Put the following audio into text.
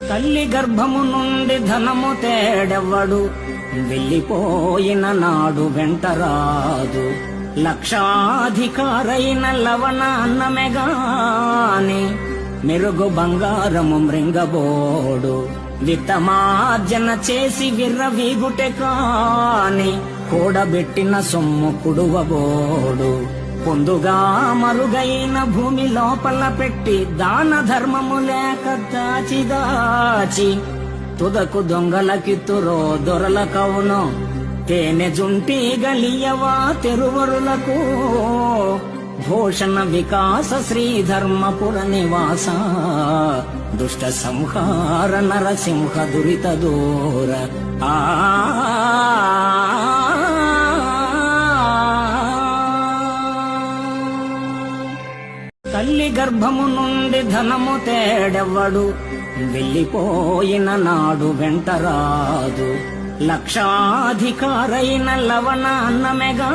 తల్లి గర్భము నుండి ధనము తేడెవ్వడు, వెళ్ళిపోయిన నాడు వెంటరాదు. లక్షాధికారైన లవణ అన్నమెగాని, మెరుగు బంగారము మృంగబోడు. విత్తమార్జన చేసి విర్రవీగుటె కాని, కూడబెట్టిన సొమ్ము కుడువబోడు. పొందుగా మరుగైన భూమి లోపల పెట్టి, దాన ధర్మము లేక దాచి దాచి, తుదకు దొంగలకిత్తురో దొరల కవును. తేనె జుంటి గలియవా తెరువరులకు, భూషణ వికాస శ్రీధర్మపుర నివాస. దుష్ట సంహార నరసింహ దురిత దూర. తల్లి గర్భము నుండి ధనము తేడెవ్వడు, వెళ్ళిపోయిన నాడు వెంటరాదు. లక్షాధికారైన లవణ అన్నమెగా